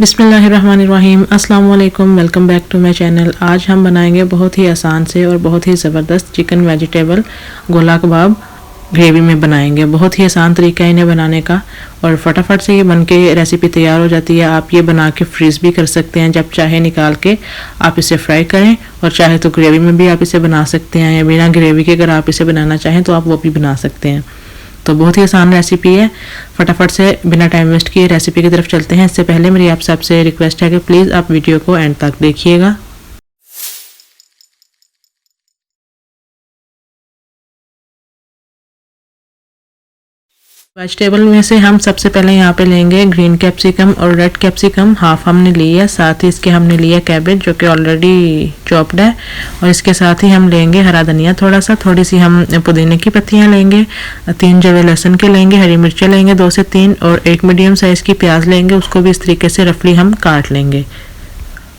बिस्मिल्लाहिर्रहमानिर्रहीम, अस्सलाम वालेकुम। Welcome back to my channel. आज हम बनाएंगे बहुत ही आसान से और बहुत ही ज़बरदस्त चिकन वेजिटेबल गोला कबाब ग्रेवी में बनाएंगे। बहुत ही आसान तरीका है इन्हें बनाने का और फटाफट से ये बन के रेसिपी तैयार हो जाती है। आप ये बना के फ्रीज़ भी कर सकते हैं, जब चाहे निकाल के आप इसे फ्राई करें और चाहे तो ग्रेवी में भी आप इसे बना सकते हैं या बिना ग्रेवी के अगर आप इसे बनाना चाहें तो आप वो भी बना सकते हैं। तो बहुत ही आसान रेसिपी है। फटाफट से बिना टाइम वेस्ट किए रेसिपी की तरफ चलते हैं। इससे पहले मेरी आप सबसे रिक्वेस्ट है कि प्लीज़ आप वीडियो को एंड तक देखिएगा। वेजिटेबल में से हम सबसे पहले यहाँ पे लेंगे ग्रीन कैप्सिकम और रेड कैप्सिकम, हाफ हमने ली है। साथ ही इसके हमने लिया कैबेज जो कि ऑलरेडी चॉप्ड है, और इसके साथ ही हम लेंगे हरा धनिया थोड़ा सा, थोड़ी सी हम पुदीने की पत्तियाँ लेंगे, 3 जवे लहसुन के लेंगे, हरी मिर्चें लेंगे 2 से 3 और एक मीडियम साइज़ की प्याज लेंगे। उसको भी इस तरीके से रफली हम काट लेंगे।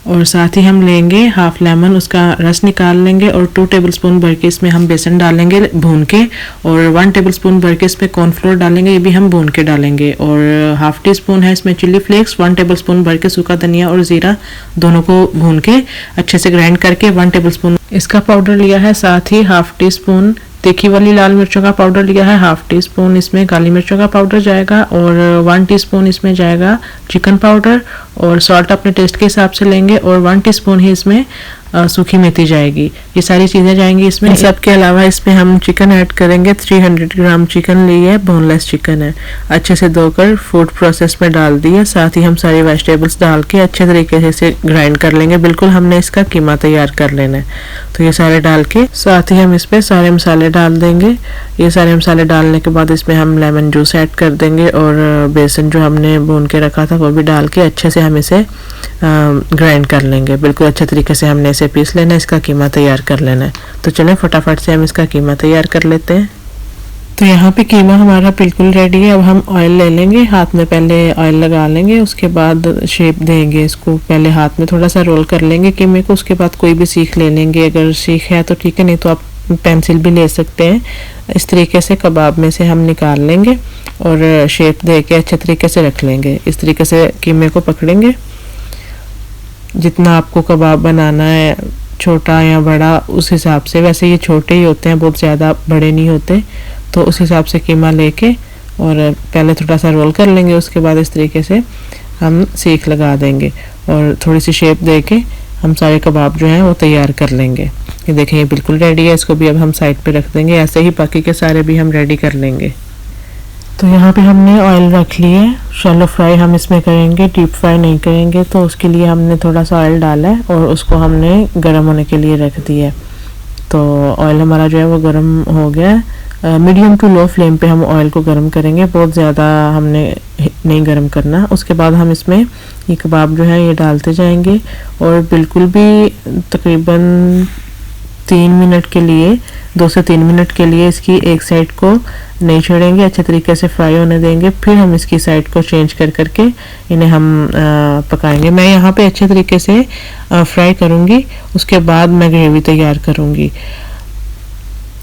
और साथ ही हम लेंगे हाफ लेमन, उसका रस निकाल लेंगे और 2 टेबलस्पून भर के इसमें हम बेसन डालेंगे भून के, और 1 टेबलस्पून भर के इसमें कॉर्नफ्लोर डालेंगे, ये भी हम भून के डालेंगे। और हाफ टी स्पून है इसमें चिल्ली फ्लेक्स, 1 टेबलस्पून भर के सूखा धनिया और ज़ीरा दोनों को भून के अच्छे से ग्राइंड करके 1 टेबलस्पून इसका पाउडर लिया है। साथ ही हाफ टी स्पून तीखी वाली लाल मिर्चों का पाउडर लिया है, हाफ टी स्पून इसमें काली मिर्चों का पाउडर जाएगा और 1 टीस्पून इसमें जाएगा चिकन पाउडर, और सॉल्ट अपने टेस्ट के हिसाब से लेंगे और 1 टीस्पून ही इसमें सूखी मेथी जाएगी। ये सारी चीज़ें जाएंगी इसमें। इन सब के अलावा इसमें हम चिकन ऐड करेंगे। 300 ग्राम चिकन ली है, बोनलेस चिकन है, अच्छे से धोकर फूड प्रोसेस में डाल दी है। साथ ही हम सारी वेजिटेबल्स डाल के अच्छे तरीके से इसे ग्राइंड कर लेंगे। बिल्कुल हमने इसका कीमा तैयार कर लेना है। तो ये सारे डाल के साथ ही हम इस पर सारे मसाले डाल देंगे। ये सारे मसाले डालने के बाद इसमें हम लेमन जूस ऐड कर देंगे और बेसन जो हमने भून के रखा था वो भी डाल के अच्छे से हम इसे ग्राइंड कर लेंगे। बिल्कुल अच्छे तरीके से हमने इसे पीस लेना है, इसका कीमा तैयार कर लेना है। तो चलें फटाफट से हम इसका कीमा तैयार कर लेते हैं। तो यहाँ पे कीमा हमारा बिल्कुल रेडी है। अब हम ऑयल ले लेंगे, हाथ में पहले ऑयल लगा लेंगे, उसके बाद शेप देंगे इसको। पहले हाथ में थोड़ा सा रोल कर लेंगे कीमे को, उसके बाद कोई भी सीख ले लेंगे। अगर सीख है तो ठीक है, नहीं तो आप पेंसिल भी ले सकते हैं। इस तरीके से कबाब में से हम निकाल लेंगे और शेप दे के अच्छे तरीके से रख लेंगे। इस तरीके से कीमे को पकड़ेंगे। जितना आपको कबाब बनाना है, छोटा या बड़ा, उस हिसाब से, वैसे ये छोटे ही होते हैं, बहुत ज़्यादा बड़े नहीं होते, तो उस हिसाब से कीमा लेके और पहले थोड़ा सा रोल कर लेंगे। उसके बाद इस तरीके से हम सीख लगा देंगे और थोड़ी सी शेप दे के हम सारे कबाब जो हैं वो तैयार कर लेंगे। ये देखें, ये बिल्कुल रेडी है। इसको भी अब हम साइड पे रख देंगे। ऐसे ही बाकी के सारे भी हम रेडी कर लेंगे। तो यहाँ पे हमने ऑयल रख लिए। शैलो फ्राई हम इसमें करेंगे, डीप फ्राई नहीं करेंगे, तो उसके लिए हमने थोड़ा सा ऑयल डाला है और उसको हमने गर्म होने के लिए रख दिया है। तो ऑयल हमारा जो है वो गर्म हो गया है। मीडियम टू लो फ्लेम पे हम ऑयल को गर्म करेंगे, बहुत ज़्यादा हमने नहीं गर्म करना। उसके बाद हम इसमें ये कबाब जो है ये डालते जाएंगे और बिल्कुल भी तकरीबन 3 मिनट के लिए, 2 से 3 मिनट के लिए इसकी एक साइड को नहीं छोड़ेंगे, अच्छे तरीके से फ्राई होने देंगे। फिर हम इसकी साइड को चेंज कर करके इन्हें हम पकाएंगे। मैं यहाँ पे अच्छे तरीके से फ्राई करूँगी, उसके बाद मैं ग्रेवी तैयार करूँगी।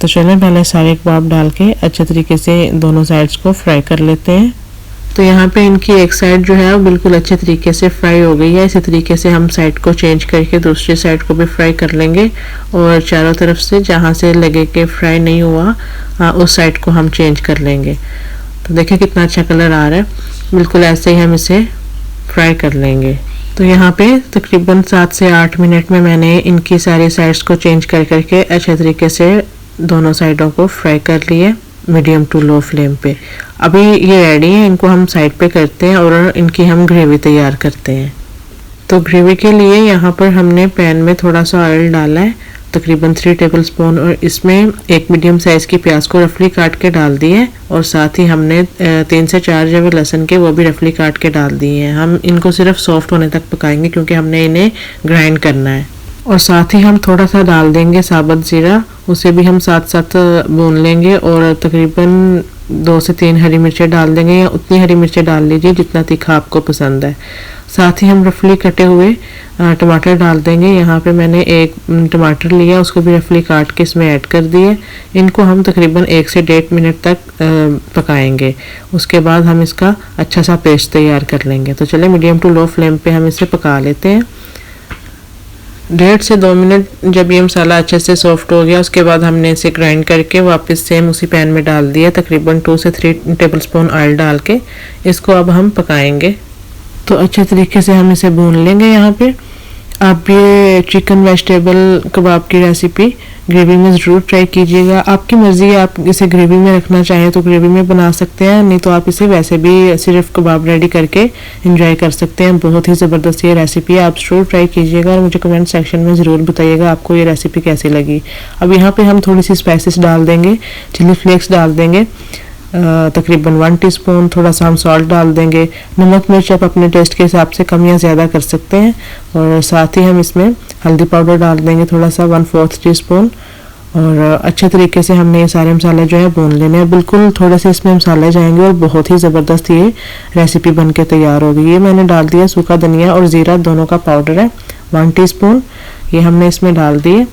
तो चलें पहले सारे कबाब डाल के अच्छे तरीके से दोनों साइड्स को फ्राई कर लेते हैं। तो यहाँ पे इनकी एक साइड जो है वो बिल्कुल अच्छे तरीके से फ्राई हो गई है। इसी तरीके से हम साइड को चेंज करके दूसरी साइड को भी फ्राई कर लेंगे और चारों तरफ से जहाँ से लगे कि फ्राई नहीं हुआ उस साइड को हम चेंज कर लेंगे। तो देखिए कितना अच्छा कलर आ रहा है। बिल्कुल ऐसे ही हम इसे फ्राई कर लेंगे। तो यहाँ पे तकरीबन 7 से 8 मिनट में मैंने इनकी सारी साइड्स को चेंज कर करके अच्छे तरीके से दोनों साइडों को फ्राई कर लिए मीडियम टू लो फ्लेम पे। अभी ये रेडी है, इनको हम साइड पे करते हैं और इनकी हम ग्रेवी तैयार करते हैं। तो ग्रेवी के लिए यहाँ पर हमने पैन में थोड़ा सा ऑयल डाला है, तकरीबन 3 टेबलस्पून, और इसमें एक मीडियम साइज़ की प्याज को रफली काट के डाल दिए और साथ ही हमने 3 से 4 जवे लहसुन के वो भी रफली काट के डाल दिए हैं। हम इनको सिर्फ सॉफ्ट होने तक पकाएंगे क्योंकि हमने इन्हें ग्राइंड करना है। और साथ ही हम थोड़ा सा डाल देंगे साबुत ज़ीरा, उसे भी हम साथ साथ भून लेंगे और तकरीबन 2 से 3 हरी मिर्चें डाल देंगे, या उतनी हरी मिर्चें डाल लीजिए जितना तीखा आपको पसंद है। साथ ही हम रफली कटे हुए टमाटर डाल देंगे। यहाँ पे मैंने एक टमाटर लिया, उसको भी रफली काट के इसमें ऐड कर दिए। इनको हम तकरीबन 1 से 1.5 मिनट तक पकाएंगे। उसके बाद हम इसका अच्छा सा पेस्ट तैयार कर लेंगे। तो चलिए मीडियम टू लो फ्लेम पे हम इसे पका लेते हैं। 1.5 से 2 मिनट जब ये मसाला अच्छे से सॉफ्ट हो गया, उसके बाद हमने इसे ग्राइंड करके वापस सेम उसी पैन में डाल दिया। तकरीबन 2 से 3 टेबलस्पून ऑयल डाल के इसको अब हम पकाएंगे। तो अच्छे तरीके से हम इसे भून लेंगे। यहाँ पे आप ये चिकन वेजिटेबल कबाब की रेसिपी ग्रेवी में ज़रूर ट्राई कीजिएगा। आपकी मर्ज़ी है, आप इसे ग्रेवी में रखना चाहें तो ग्रेवी में बना सकते हैं, नहीं तो आप इसे वैसे भी सिर्फ कबाब रेडी करके एंजॉय कर सकते हैं। बहुत ही ज़बरदस्त ये रेसिपी है, आप ज़रूर ट्राई कीजिएगा और मुझे कमेंट सेक्शन में ज़रूर बताइएगा आपको ये रेसिपी कैसी लगी। अब यहाँ पे हम थोड़ी सी स्पाइसेस डाल देंगे, चिली फ्लेक्स डाल देंगे तकरीबन 1 टीस्पून। थोड़ा सा हम सॉल्ट डाल देंगे। नमक मिर्च आप अपने टेस्ट के हिसाब से कम या ज़्यादा कर सकते हैं। और साथ ही हम इसमें हल्दी पाउडर डाल देंगे थोड़ा सा 1/4 टीस्पून। और अच्छे तरीके से हमने ये सारे मसाले जो है भून लेने हैं। बिल्कुल थोड़े से इसमें मसाले जाएंगे और बहुत ही ज़बरदस्त ये रेसिपी बन के तैयार होगी। ये मैंने डाल दिया सूखा धनिया और ज़ीरा दोनों का पाउडर है 1 टीस्पून, ये हमने इसमें डाल दिए।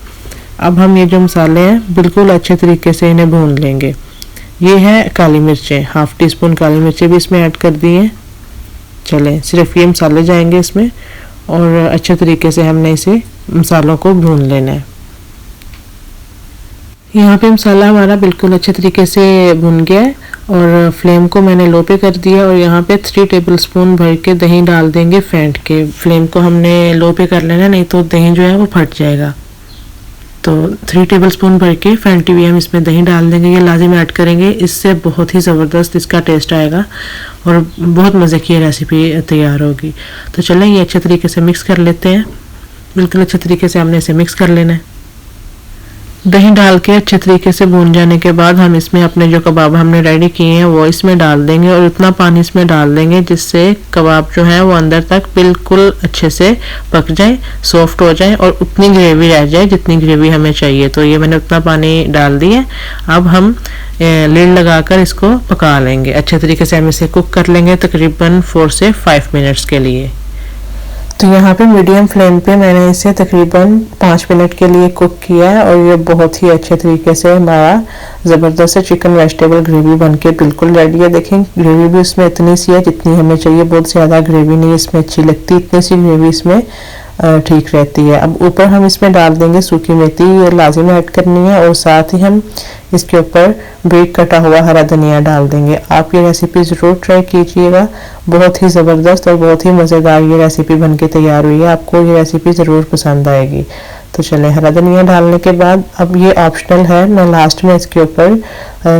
अब हम ये जो मसाले हैं बिल्कुल अच्छे तरीके से इन्हें भून लेंगे। ये है काली मिर्चें, 1/2 टीस्पून काली मिर्चें भी इसमें ऐड कर दी हैं। चलें, सिर्फ ये मसाले जाएंगे इसमें और अच्छे तरीके से हमने इसे मसालों को भून लेना है। यहाँ पे मसाला हमारा बिल्कुल अच्छे तरीके से भुन गया है और फ्लेम को मैंने लो पे कर दिया। और यहाँ पे 3 टेबलस्पून भर के दही डाल देंगे फेंट के। फ्लेम को हमने लो पे कर लेना, नहीं तो दही जो है वो फट जाएगा। तो 3 टेबलस्पून भर के फेंटी हुई हम इसमें दही डाल देंगे। ये लाजिम ऐड करेंगे, इससे बहुत ही ज़बरदस्त इसका टेस्ट आएगा और बहुत मज़े की रेसिपी तैयार होगी। तो चलें ये अच्छे तरीके से मिक्स कर लेते हैं। बिल्कुल अच्छे तरीके से हमने इसे मिक्स कर लेना है। दही डाल के अच्छे तरीके से भून जाने के बाद हम इसमें अपने जो कबाब हमने रेडी किए हैं वो इसमें डाल देंगे और उतना पानी इसमें डाल देंगे जिससे कबाब जो है वो अंदर तक बिल्कुल अच्छे से पक जाए, सॉफ्ट हो जाए और उतनी ग्रेवी रह जाए जितनी ग्रेवी हमें चाहिए। तो ये मैंने उतना पानी डाल दिया। अब हम लिड लगाकर इसको पका लेंगे। अच्छे तरीके से हम इसे कुक कर लेंगे तकरीबन 4 से 5 मिनट्स के लिए। तो यहाँ पे मीडियम फ्लेम पे मैंने इसे तकरीबन 5 मिनट के लिए कुक किया है और ये बहुत ही अच्छे तरीके से हमारा ज़बरदस्त चिकन वेजिटेबल ग्रेवी बनके बिल्कुल रेडी है। देखें ग्रेवी भी इसमें इतनी सी है जितनी हमें चाहिए, बहुत ज़्यादा ग्रेवी नहीं इसमें अच्छी लगती, इतनी सी ग्रेवी इसमें ठीक रहती है। अब ऊपर हम इसमें डाल देंगे सूखी मेथी, ये लाजिम ऐड करनी है और साथ ही हम इसके ऊपर बारीक कटा हुआ हरा धनिया डाल देंगे। आप ये रेसिपी ज़रूर ट्राई कीजिएगा, बहुत ही ज़बरदस्त और बहुत ही मज़ेदार ये रेसिपी बनके तैयार हुई है। आपको ये रेसिपी ज़रूर पसंद आएगी। तो चलें, हरा धनिया डालने के बाद अब ये ऑप्शनल है, मैं लास्ट में इसके ऊपर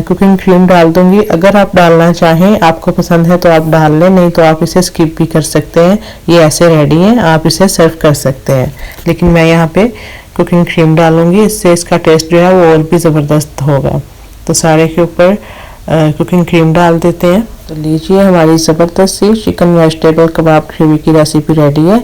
कुकिंग क्रीम डाल दूंगी। अगर आप डालना चाहें, आपको पसंद है तो आप डाल लें, नहीं तो आप इसे स्किप भी कर सकते हैं। ये ऐसे रेडी है, आप इसे सर्व कर सकते हैं। लेकिन मैं यहाँ पे कुकिंग क्रीम डालूंगी, इससे इसका टेस्ट जो है वो और भी ज़बरदस्त होगा। तो सारे के ऊपर कुकिंग क्रीम डाल देते हैं। तो लीजिए, हमारी ज़बरदस्त सी चिकन वेजिटेबल कबाब ग्रेवी की रेसिपी रेडी है।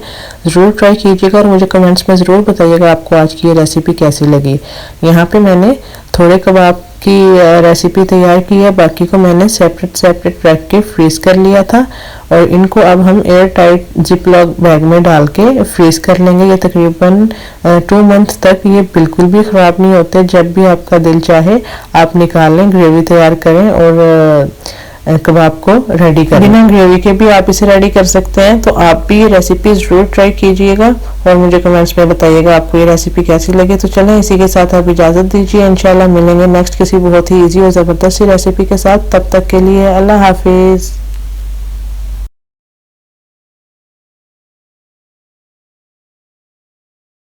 ज़रूर ट्राई कीजिएगा और मुझे कमेंट्स में ज़रूर बताइएगा आपको आज की ये रेसिपी कैसी लगी। यहाँ पे मैंने थोड़े कबाब की रेसिपी तैयार की है, बाकी को मैंने सेपरेट रख के फ्रीज़ कर लिया था और इनको अब हम air tight zip lock bag में डाल के फ्रीज़ कर लेंगे। ये तकरीबन 2 मंथ तक ये बिल्कुल भी ख़राब नहीं होते। जब भी आपका दिल चाहे आप निकाल लें, ग्रेवी तैयार करें और कबाब को रेडी करें। बिना ग्रेवी के भी आप इसे रेडी कर सकते हैं। तो आप भी ये रेसिपी ज़रूर ट्राई कीजिएगा और मुझे कमेंट्स में बताइएगा आपको ये रेसिपी कैसी लगी। तो चलें, इसी के साथ आप इजाज़त दीजिए। इंशाल्लाह मिलेंगे नेक्स्ट किसी बहुत ही ईजी और ज़बरदस्त सी रेसिपी के साथ। तब तक के लिए अल्लाह हाफिज़।